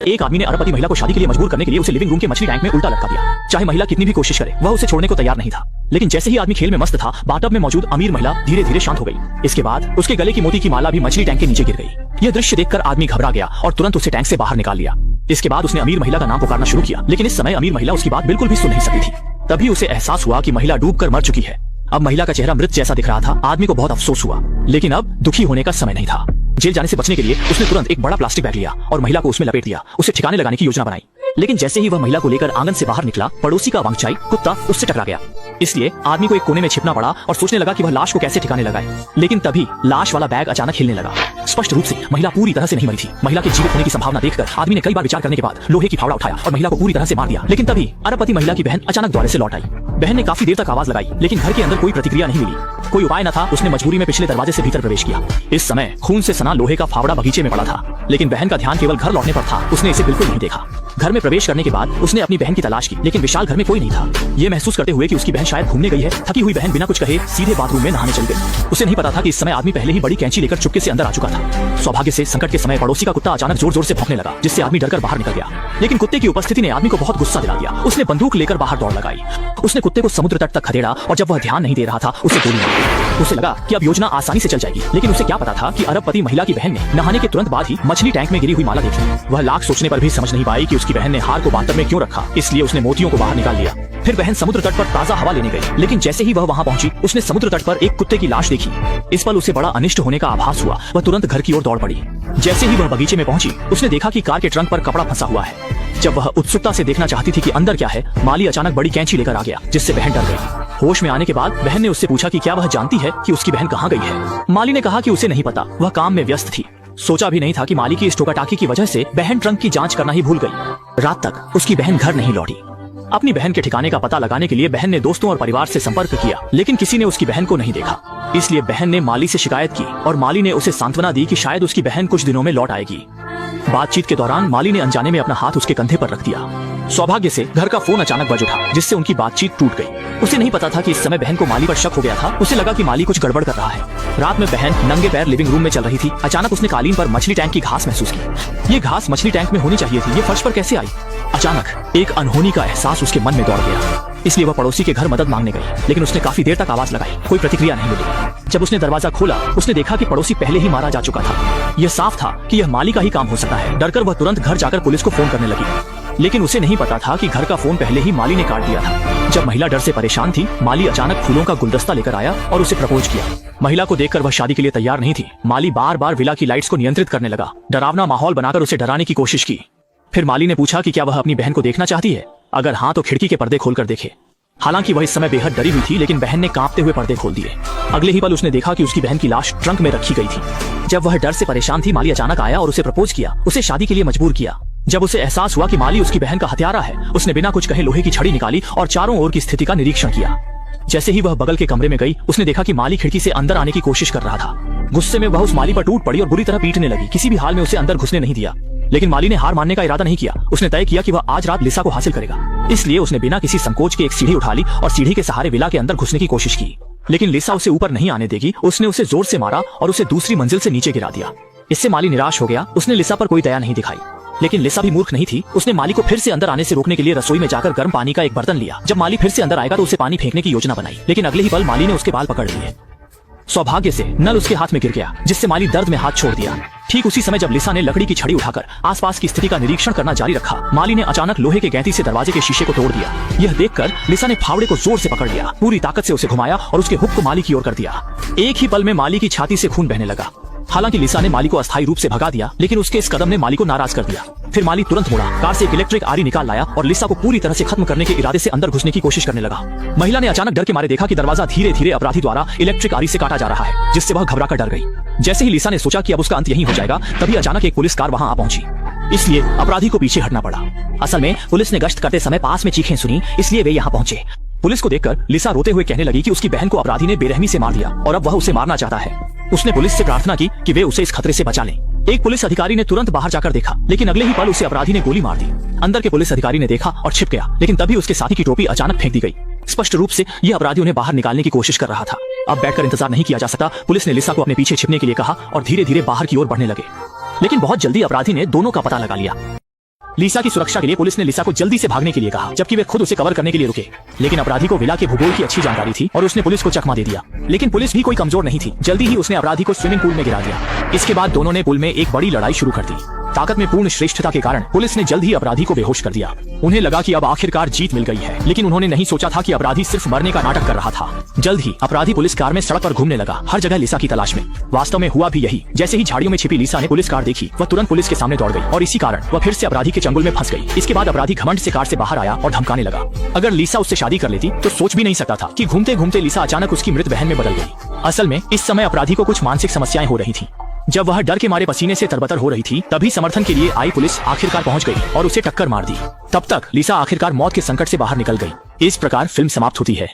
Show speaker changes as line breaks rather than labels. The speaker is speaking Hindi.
एक आदमी ने अरबपति महिला को शादी के लिए मजबूर करने के लिए उसे लिविंग रूम के मछली टैंक में उल्टा लटका दिया। चाहे महिला कितनी भी कोशिश करे, वह उसे छोड़ने को तैयार नहीं था। लेकिन जैसे ही आदमी खेल में मस्त था, बाथटब में मौजूद अमीर महिला धीरे धीरे शांत हो गई। इसके बाद उसके गले की मोती की माला भी मछली टैंक के नीचे गिर गई। यह दृश्य देखकर आदमी घबरा गया और तुरंत उसे टैंक से बाहर निकाल लिया। इसके बाद उसने अमीर महिला का नाम पुकारना शुरू किया, लेकिन इस समय अमीर महिला उसकी बात बिल्कुल भी सुन नहीं सकती थी। तभी उसे एहसास हुआ कि महिला डूबकर मर चुकी है। अब महिला का चेहरा मृत जैसा दिख रहा था। आदमी को बहुत अफसोस हुआ, लेकिन अब दुखी होने का समय नहीं था। जेल जाने से बचने के लिए उसने तुरंत एक बड़ा प्लास्टिक बैग लिया और महिला को उसमें लपेट दिया। उसे ठिकाने लगाने की योजना बनाई। लेकिन जैसे ही वह महिला को लेकर आंगन से बाहर निकला, पड़ोसी का वांगचाई कुत्ता उससे टकरा गया। इसलिए आदमी को एक कोने में छिपना पड़ा और सोचने लगा कि वह लाश को कैसे ठिकाने लगाए। लेकिन तभी लाश वाला बैग अचानक हिलने लगा। स्पष्ट रूप से महिला पूरी तरह से नहीं मरी थी। महिला के जीवित होने की संभावना देखकर आदमी ने कई बार विचार करने के बाद लोहे की फावड़ा उठाया और महिला को पूरी तरह से मार दिया। लेकिन तभी अरबपति महिला की बहन अचानक द्वारे से लौट आई। बहन ने काफी देर तक आवाज लगाई, लेकिन घर के अंदर कोई प्रतिक्रिया नहीं मिली। कोई उपाय न था, उसने मजबूरी में पिछले दरवाजे से भीतर प्रवेश किया। इस समय खून से सना लोहे का फावड़ा बगीचे में पड़ा था, लेकिन बहन का ध्यान केवल घर लौटने पर था। उसने इसे बिल्कुल नहीं देखा। घर में प्रवेश करने के बाद उसने अपनी बहन की तलाश की, लेकिन विशाल घर में कोई नहीं था। ये महसूस करते हुए कि उसकी बहन शायद घूमने गई है, थकी हुई बहन बिना कुछ कहे सीधे बाथरूम में नहाने चली गई। उसे नहीं पता था कि इस समय आदमी पहले ही बड़ी कैंची लेकर चुपके से अंदर आ चुका था। सौभाग्य से संकट के समय पड़ोसी का कुत्ता अचानक जोर जोर से भौंकने लगा, जिससे आदमी डरकर बाहर निकल गया। लेकिन कुत्ते की उपस्थिति ने आदमी को बहुत गुस्सा दिला दिया। उसने बंदूक लेकर बाहर दौड़ लगाई। उसने कुत्ते को समुद्र तट तक खदेड़ा और जब वह ध्यान नहीं दे रहा था, उसे गोली मारी। उसे लगा कि अब योजना आसानी से चल जाएगी, लेकिन उसे क्या पता था कि अरबपति महिला की बहन ने नहाने के तुरंत बाद ही मछली टैंक में गिरी हुई माला देखी। वह लाख सोचने पर भी समझ नहीं पाई कि उसकी बहन ने हार को बाथटब में क्यों रखा। इसलिए उसने मोतियों को बाहर निकाल लिया। फिर बहन समुद्र तट पर ताजा हवा लेने गई, लेकिन जैसे ही वह वहां पहुंची, उसने समुद्र तट पर एक कुत्ते की लाश देखी। इस पल उसे बड़ा अनिष्ट होने का आभास हुआ। वह तुरंत घर की ओर दौड़ पड़ी। जैसे ही वह बगीचे में पहुंची, उसने देखा कि कार के ट्रंक पर कपड़ा फंसा हुआ है। जब वह उत्सुकता से देखना चाहती थी कि अंदर क्या है, माली अचानक बड़ी कैंची लेकर आ गया, जिससे बहन डर गई। होश में आने के बाद बहन ने उससे पूछा कि क्या वह जानती है कि उसकी बहन कहाँ गई है। माली ने कहा कि उसे नहीं पता, वह काम में व्यस्त थी। सोचा भी नहीं था कि माली की इस टोकाटाकी की वजह से बहन ट्रंक की जांच करना ही भूल गई। रात तक उसकी बहन घर नहीं लौटी। अपनी बहन के ठिकाने का पता लगाने के लिए बहन ने दोस्तों और परिवार से संपर्क किया, लेकिन किसी ने उसकी बहन को नहीं देखा। इसलिए बहन ने माली से शिकायत की और माली ने उसे सांत्वना दी कि शायद उसकी बहन कुछ दिनों में लौट आएगी। बातचीत के दौरान माली ने अनजाने में अपना हाथ उसके कंधे पर रख दिया। सौभाग्य से घर का फोन अचानक बज उठा, जिससे उनकी बातचीत टूट गई। उसे नहीं पता था कि इस समय बहन को माली पर शक हो गया था। उसे लगा कि माली कुछ गड़बड़ कर रहा है। रात में बहन नंगे पैर लिविंग रूम में चल रही थी। अचानक उसने कालीन पर मछली टैंक की घास महसूस की। ये घास मछली टैंक में होनी चाहिए थी, ये फर्श पर कैसे आई? अचानक एक अनहोनी का एहसास उसके मन में दौड़ गया। इसलिए वह पड़ोसी के घर मदद मांगने गई, लेकिन उसने काफी देर तक आवाज लगाई, कोई प्रतिक्रिया नहीं मिली। जब उसने दरवाजा खोला, उसने देखा कि पड़ोसी पहले ही मारा जा चुका था। यह साफ था कि यह माली का ही काम हो सकता है। डरकर वह तुरंत घर जाकर पुलिस को फोन करने लगी, लेकिन उसे नहीं पता था कि घर का फोन पहले ही माली ने काट दिया था। जब महिला डर से परेशान थी, माली अचानक फूलों का गुलदस्ता लेकर आया और उसे प्रपोज किया। महिला को देखकर वह शादी के लिए तैयार नहीं थी। माली बार बार विला की लाइट्स को नियंत्रित करने लगा, डरावना माहौल बनाकर उसे डराने की कोशिश की। फिर माली ने पूछा कि क्या वह अपनी बहन को देखना चाहती है। अगर हाँ, तो खिड़की के पर्दे खोलकर देखे। हालांकि वह इस समय बेहद डरी हुई थी, लेकिन बहन ने कांपते हुए पर्दे खोल दिए। अगले ही पल उसने देखा कि उसकी बहन की लाश ट्रंक में रखी गई थी। जब वह डर से परेशान थी, माली अचानक आया और उसे प्रपोज किया, उसे शादी के लिए मजबूर किया। जब उसे एहसास हुआ कि माली उसकी बहन का हत्यारा है, उसने बिना कुछ कहे लोहे की छड़ी निकाली और चारों ओर की स्थिति का निरीक्षण किया। जैसे ही वह बगल के कमरे में गई, उसने देखा कि माली खिड़की से अंदर आने की कोशिश कर रहा था। गुस्से में वह उस माली पर टूट पड़ी और बुरी तरह पीटने लगी। किसी भी हाल में उसे अंदर घुसने नहीं दिया। लेकिन माली ने हार मानने का इरादा नहीं किया। उसने तय किया कि वह आज रात लिसा को हासिल करेगा। इसलिए उसने बिना किसी संकोच के एक सीढ़ी उठा ली और सीढ़ी के सहारे विला के अंदर घुसने की कोशिश की। लेकिन लिसा उसे ऊपर नहीं आने देगी। उसने उसे जोर से मारा और उसे दूसरी मंजिल से नीचे गिरा दिया। इससे माली निराश हो गया। उसने लिसा पर कोई दया नहीं दिखाई। लेकिन लिसा भी मूर्ख नहीं थी। उसने माली को फिर से अंदर आने से रोकने के लिए रसोई में जाकर गर्म पानी का एक बर्तन लिया। जब माली फिर से अंदर आएगा तो उसे पानी फेंकने की योजना बनाई, लेकिन अगले ही पल माली ने उसके बाल पकड़ लिए। सौभाग्य से नल उसके हाथ में गिर गया, जिससे माली दर्द में हाथ छोड़ दिया। ठीक उसी समय जब लिसा ने लकड़ी की छड़ी उठाकर आसपास की स्थिति का निरीक्षण करना जारी रखा, माली ने अचानक लोहे के गैंती से दरवाजे के शीशे को तोड़ दिया। यह देखकर लिसा ने फावड़े को जोर से पकड़ लिया, पूरी ताकत से उसे घुमाया और उसके हुक को माली की ओर कर दिया। एक ही पल में माली की छाती से खून बहने लगा। हालांकि लिसा ने माली को अस्थायी रूप से भगा दिया, लेकिन उसके इस कदम ने माली को नाराज कर दिया। फिर माली तुरंत मुड़ा, कार से एक इलेक्ट्रिक आरी निकाल लाया और लिसा को पूरी तरह से खत्म करने के इरादे से अंदर घुसने की कोशिश करने लगा। महिला ने अचानक डर के मारे देखा कि दरवाजा धीरे धीरे अपराधी द्वारा इलेक्ट्रिक आरी से काटा जा रहा है, जिससे वह घबराकर डर गई। जैसे ही लिसा ने सोचा कि अब उसका अंत यहीं हो जाएगा, तभी अचानक एक पुलिस कार वहां आ पहुंची। इसलिए अपराधी को पीछे हटना पड़ा। असल में पुलिस ने गश्त करते समय पास में चीखें सुनी, इसलिए वे यहाँ पहुंचे। पुलिस को देखकर लिसा रोते हुए कहने लगी कि उसकी बहन को अपराधी ने बेरहमी से मार दिया और अब वह उसे मारना चाहता है। उसने पुलिस से प्रार्थना की कि वे उसे इस खतरे से बचा लें। एक पुलिस अधिकारी ने तुरंत बाहर जाकर देखा, लेकिन अगले ही पल उसे अपराधी ने गोली मार दी। अंदर के पुलिस अधिकारी ने देखा और छिप गया, लेकिन तभी उसके साथी की टोपी अचानक फेंक दी गई। स्पष्ट रूप से यह अपराधी उन्हें बाहर निकालने की कोशिश कर रहा था। अब बैठकर इंतजार नहीं किया जा सकता। पुलिस ने लिसा को अपने पीछे छिपने के लिए कहा और धीरे धीरे बाहर की ओर बढ़ने लगे। लेकिन बहुत जल्दी अपराधी ने दोनों का पता लगा लिया। लिसा की सुरक्षा के लिए पुलिस ने लिसा को जल्दी से भागने के लिए कहा, जबकि वे खुद उसे कवर करने के लिए रुके। लेकिन अपराधी को विला के भूगोल की अच्छी जानकारी थी और उसने पुलिस को चकमा दे दिया। लेकिन पुलिस भी कोई कमजोर नहीं थी। जल्दी ही उसने अपराधी को स्विमिंग पूल में गिरा दिया। इसके बाद दोनों ने पूल में एक बड़ी लड़ाई शुरू कर दी। ताकत में पूर्ण श्रेष्ठता के कारण पुलिस ने जल्द ही अपराधी को बेहोश कर दिया। उन्हें लगा कि अब आखिरकार जीत मिल गई है, लेकिन उन्होंने नहीं सोचा था कि अपराधी सिर्फ मरने का नाटक कर रहा था। जल्द ही अपराधी पुलिस कार में सड़क पर घूमने लगा, हर जगह लिसा की तलाश में। वास्तव में हुआ भी यही। जैसे ही झाड़ियों में छिपी लिसा ने पुलिस कार देखी, वह तुरंत पुलिस के सामने दौड़ गई और इसी कारण वह फिर से अपराधी के चंगुल में फंस गई। इसके बाद अपराधी घमंड से कार से बाहर आया और धमकाने लगा। अगर लिसा उससे शादी कर लेती तो सोच भी नहीं सकता था कि घूमते घूमते लिसा अचानक उसकी मृत बहन में बदल गई। असल में इस समय अपराधी को कुछ मानसिक समस्याएं हो रही थी। जब वह डर के मारे पसीने से तरबतर हो रही थी, तभी समर्थन के लिए आई पुलिस आखिरकार पहुंच गई और उसे टक्कर मार दी। तब तक लिसा आखिरकार मौत के संकट से बाहर निकल गई। इस प्रकार फिल्म समाप्त होती है।